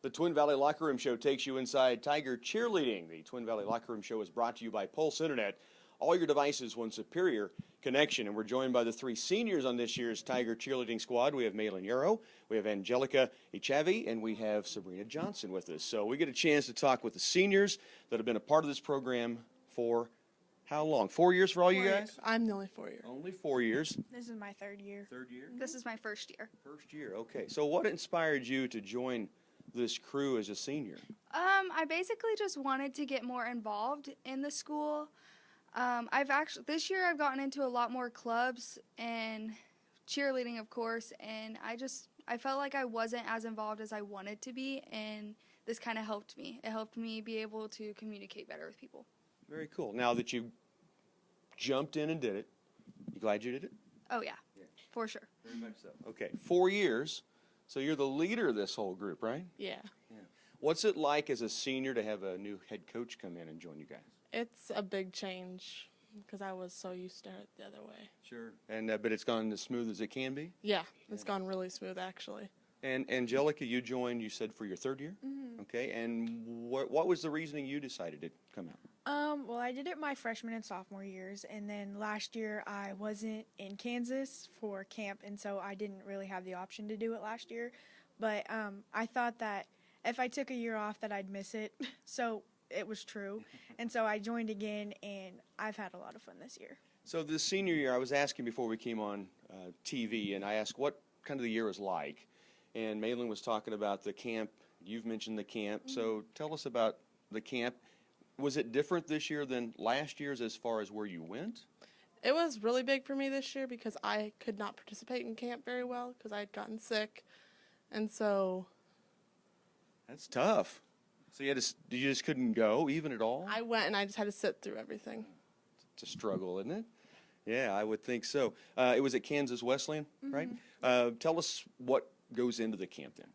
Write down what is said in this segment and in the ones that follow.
The Twin Valley Locker Room Show takes you inside Tiger Cheerleading. The Twin Valley Locker Room Show is brought to you by Pulse Internet. All your devices, one superior connection. And we're joined by the three seniors on this year's Tiger Cheerleading squad. We have Malin Yarrow, we have Angelica Ichavi, and we have Sabrina Johnson with us. So we get a chance to talk with the seniors that have been a part of this program for how long? 4 years for all you guys? I'm the only 4 year. Only 4 years. This is my third year. Third year? This is my first year. First year, okay. So what inspired you to join this crew as a senior? I basically just wanted to get more involved in the school. This year I've gotten into a lot more clubs and cheerleading, of course, and I felt like I wasn't as involved as I wanted to be, and this kind of helped me. It helped me be able to communicate better with people. Very cool. Now that you jumped in and did it, you glad you did it? Oh, yeah, for sure. Very much so. Okay, 4 years. So you're the leader of this whole group, right? Yeah. What's it like as a senior to have a new head coach come in and join you guys? It's a big change because I was so used to it the other way. Sure. And but it's gone as smooth as it can be? Yeah, it's gone really smooth actually. And Angelica, you joined, you said, for your third year? Mm-hmm. Okay, and what was the reasoning you decided to come out? Well, I did it my freshman and sophomore years, and then last year I wasn't in Kansas for camp, and so I didn't really have the option to do it last year. But I thought that if I took a year off that I'd miss it, so it was true. And so I joined again, and I've had a lot of fun this year. So this senior year, I was asking before we came on TV, and I asked what kind of the year was like. And Malin was talking about the camp. You've mentioned the camp. Mm-hmm. So tell us about the camp. Was it different this year than last year's as far as where you went? It was really big for me this year because I could not participate in camp very well because I had gotten sick. And so... That's tough. So you just couldn't go even at all? I went and I just had to sit through everything. It's a struggle, isn't it? Yeah, I would think so. It was at Kansas Wesleyan, right? Tell us what goes into the camp then.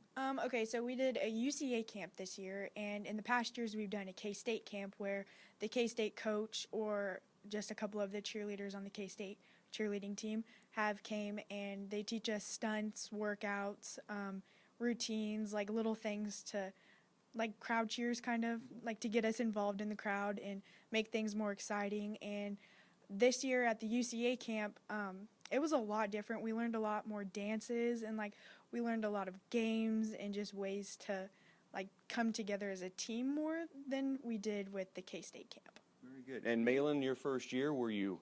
Okay, so we did a UCA camp this year, and in the past years we've done a K-State camp where the K-State coach or just a couple of the cheerleaders on the K-State cheerleading team have came and they teach us stunts, workouts, routines, like little things to, like crowd cheers kind of, like to get us involved in the crowd and make things more exciting. And this year at the UCA camp, it was a lot different. We learned a lot more dances and like we learned a lot of games and just ways to like come together as a team more than we did with the K-State camp. Very good. And Malin, your first year, were you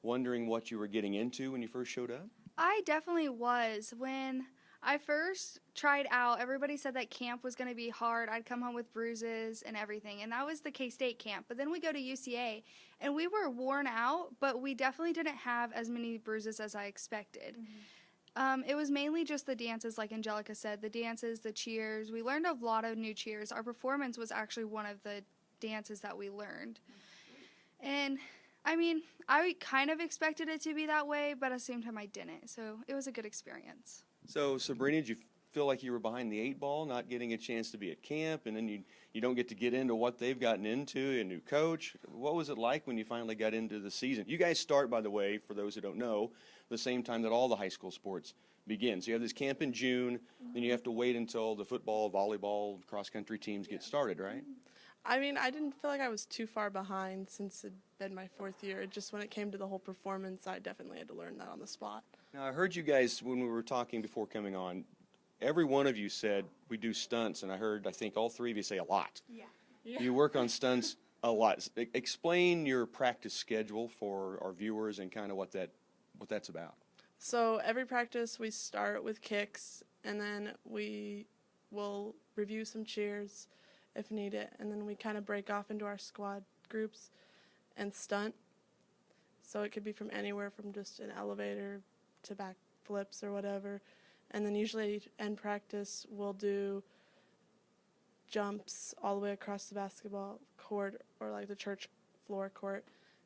wondering what you were getting into when you first showed up? I definitely was. When I first tried out, everybody said that camp was going to be hard. I'd come home with bruises and everything, and that was the K-State camp. But then we go to UCA, and we were worn out, but we definitely didn't have as many bruises as I expected. It was mainly just the dances, like Angelica said, the dances, the cheers. We learned a lot of new cheers. Our performance was actually one of the dances that we learned. And, I mean, I kind of expected it to be that way, but at the same time I didn't. So it was a good experience. So, Sabrina, did you feel like you were behind the eight ball, not getting a chance to be at camp, and then you don't get to get into what they've gotten into, a new coach? What was it like when you finally got into the season? You guys start, by the way, for those who don't know, the same time that all the high school sports begin. So you have this camp in June, then you have to wait until the football, volleyball, cross-country teams get started, right? I mean, I didn't feel like I was too far behind since it'd been my fourth year. Just when it came to the whole performance, I definitely had to learn that on the spot. Now, I heard you guys, when we were talking before coming on, every one of you said we do stunts, and I think all three of you say a lot. Yeah. You work on stunts a lot. Explain your practice schedule for our viewers and kind of what that's about. So every practice we start with kicks, and then we will review some cheers if needed, and then we kind of break off into our squad groups and stunt. So it could be from anywhere from just an elevator to back flips or whatever. And then usually in practice we'll do jumps all the way across the basketball court or like the church floor court,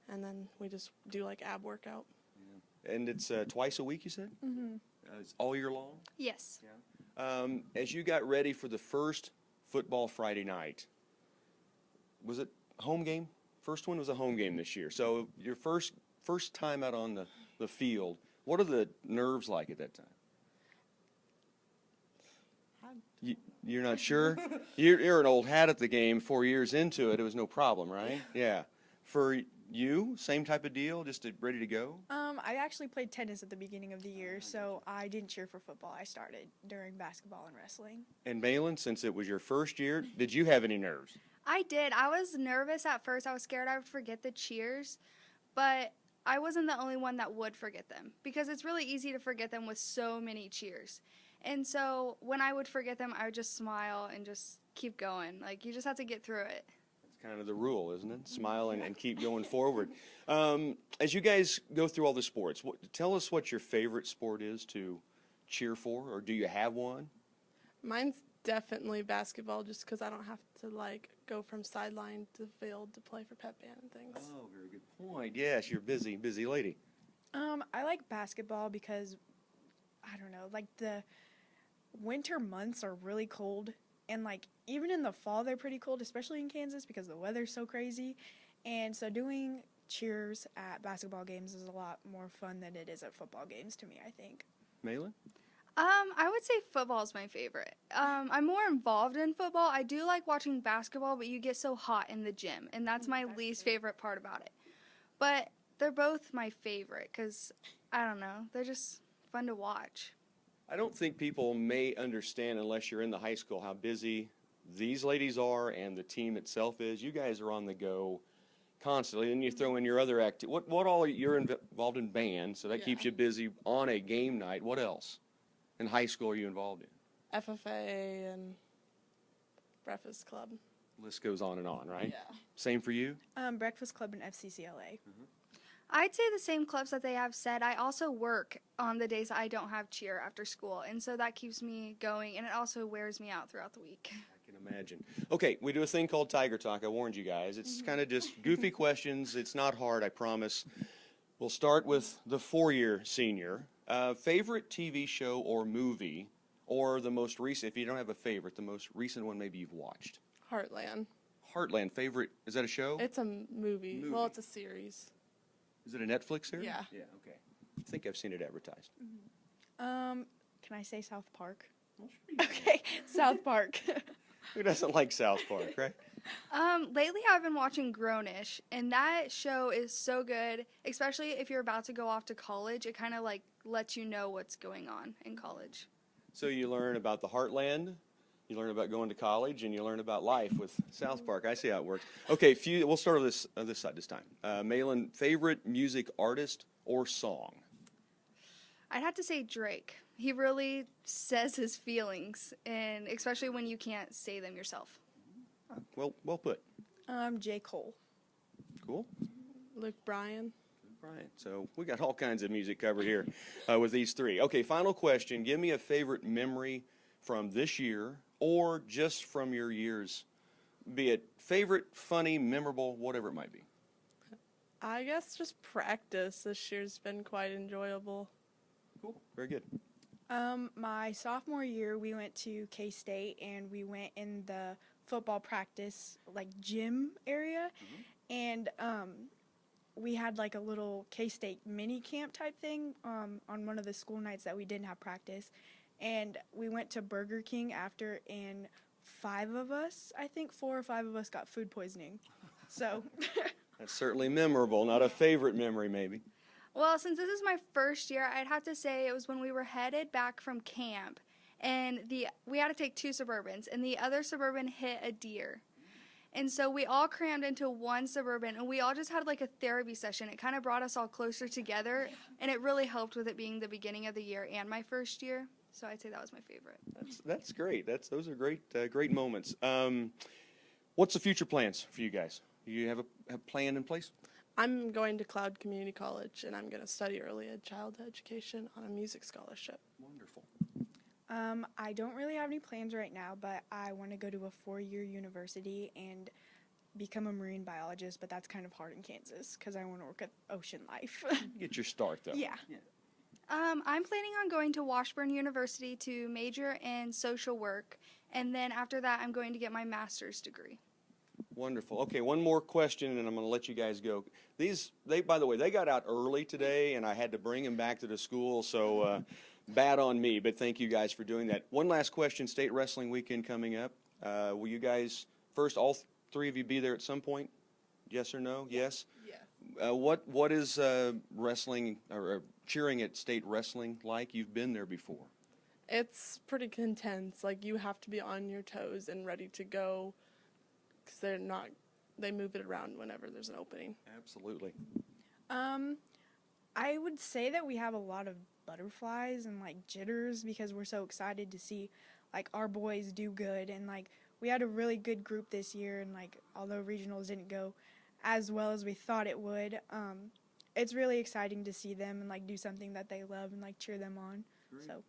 and then we just do like ab workout. Yeah. And it's twice a week, you said? Mm-hmm. It's all year long? Yes. Yeah. As you got ready for the first football Friday night, was it home game? First one was a home game this year. So your first time out on the field, what are the nerves like at that time? You're not sure? You're an old hat at the game. 4 years into it, it was no problem, right? Yeah. For you, same type of deal, just ready to go? I actually played tennis at the beginning of the year, so I didn't cheer for football. I started during basketball and wrestling. And Malin, since it was your first year, did you have any nerves? I did. I was nervous at first. I was scared I would forget the cheers, but I wasn't the only one that would forget them because it's really easy to forget them with so many cheers. And so when I would forget them, I would just smile and just keep going. Like, you just have to get through it. That's kind of the rule, isn't it? Smile and keep going forward. As you guys go through all the sports, tell us what your favorite sport is to cheer for, or do you have one? Mine's definitely basketball, just because I don't have to go from sideline to field to play for pep band and things. Oh, very good point. Yes, you're a busy lady. I like basketball because, I don't know, the winter months are really cold, and even in the fall they're pretty cold, especially in Kansas because the weather's so crazy. And so doing cheers at basketball games is a lot more fun than it is at football games to me, I think. Malin? I would say football is my favorite. I'm more involved in football. I do like watching basketball, but you get so hot in the gym, and that's my least favorite part about it. But they're both my favorite because, I don't know, they're just fun to watch. I don't think people may understand unless you're in the high school how busy these ladies are and the team itself is. You guys are on the go constantly, and you throw in your other what all you're involved in band, so that keeps you busy on a game night. What else in high school are you involved in? FFA and Breakfast Club. List goes on and on, right? Yeah. Same for you? Breakfast Club and FCCLA. I'd say the same clubs that they have said. I also work on the days I don't have cheer after school, and so that keeps me going, and it also wears me out throughout the week. I can imagine. Okay, we do a thing called Tiger Talk. I warned you guys. It's kind of just goofy questions. It's not hard, I promise. We'll start with the 4-year senior. Favorite TV show or movie, or the most recent, if you don't have a favorite, the most recent one maybe you've watched? Heartland. Heartland, favorite, is that a show? It's a movie. Well, it's a series. Is it a Netflix series? Yeah. Yeah, okay. I think I've seen it advertised. Can I say South Park? Well, sure you can. Okay, South Park. Who doesn't like South Park, right? Lately I've been watching Grownish, and that show is so good, especially if you're about to go off to college. It kind of lets you know what's going on in college. So you learn about the Heartland, you learn about going to college, and you learn about life with South Park. I see how it works. Okay, we'll start on this side this time. Malin, favorite music artist or song? I'd have to say Drake. He really says his feelings, and especially when you can't say them yourself. Well put. J. Cole. Cool. Luke Bryan. Right. So we got all kinds of music covered here with these three. Okay, final question. Give me a favorite memory from this year or just from your years, be it favorite, funny, memorable, whatever it might be. I guess just practice this year's been quite enjoyable. Cool. Very good. My sophomore year, we went to K-State, and we went in the football practice, gym area, and we had a little K-State mini camp type thing on one of the school nights that we didn't have practice, and we went to Burger King after, and 4 or 5 of us got food poisoning. So That's certainly memorable. Not a favorite memory, maybe. Well, since this is my first year, I'd have to say it was when we were headed back from camp, and we had to take 2 Suburbans, and the other Suburban hit a deer. And so we all crammed into one Suburban, and we all just had a therapy session. It kind of brought us all closer together, and it really helped with it being the beginning of the year and my first year. So I'd say that was my favorite. That's great. Those are great moments. What's the future plans for you guys? Do you have a plan in place? I'm going to Cloud Community College, and I'm going to study early childhood education on a music scholarship. Wonderful. I don't really have any plans right now, but I want to go to a 4-year university and become a marine biologist, but that's kind of hard in Kansas because I want to work at Ocean Life. Get your start, though. Yeah. I'm planning on going to Washburn University to major in social work, and then after that I'm going to get my master's degree. Wonderful. Okay, one more question, and I'm going to let you guys go. By the way, they got out early today, and I had to bring them back to the school, so bad on me, but thank you guys for doing that. One last question, State Wrestling Weekend coming up. Will you guys, first, all three of you be there at some point? Yes or no? Yes? Yeah. What is wrestling or cheering at State Wrestling like? You've been there before. It's pretty intense. Like, you have to be on your toes and ready to go because they move it around whenever there's an opening. Absolutely. I would say that we have a lot of butterflies and like jitters because we're so excited to see like our boys do good, and like we had a really good group this year, and like although regionals didn't go as well as we thought it would, it's really exciting to see them and like do something that they love and like cheer them on. Great. So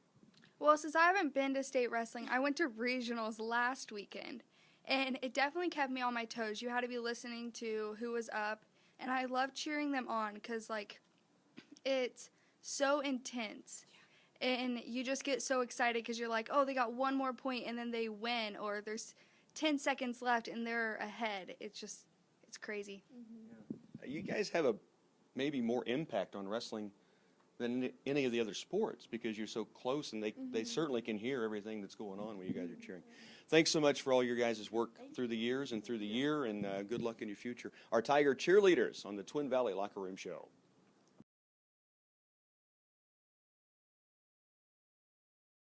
Well, since I haven't been to state wrestling, I went to regionals last weekend, and it definitely kept me on my toes. You had to be listening to who was up, and I love cheering them on because, like, it's so intense. And you just get so excited because you're like, oh, they got one more point, and then they win, or there's 10 seconds left, and they're ahead. It's crazy. You guys have a maybe more impact on wrestling than any of the other sports because you're so close, and they certainly can hear everything that's going on when you guys are cheering. Thanks so much for all your guys' work through the years and through the year, and good luck in your future. Our Tiger Cheerleaders on the Twin Valley Locker Room Show.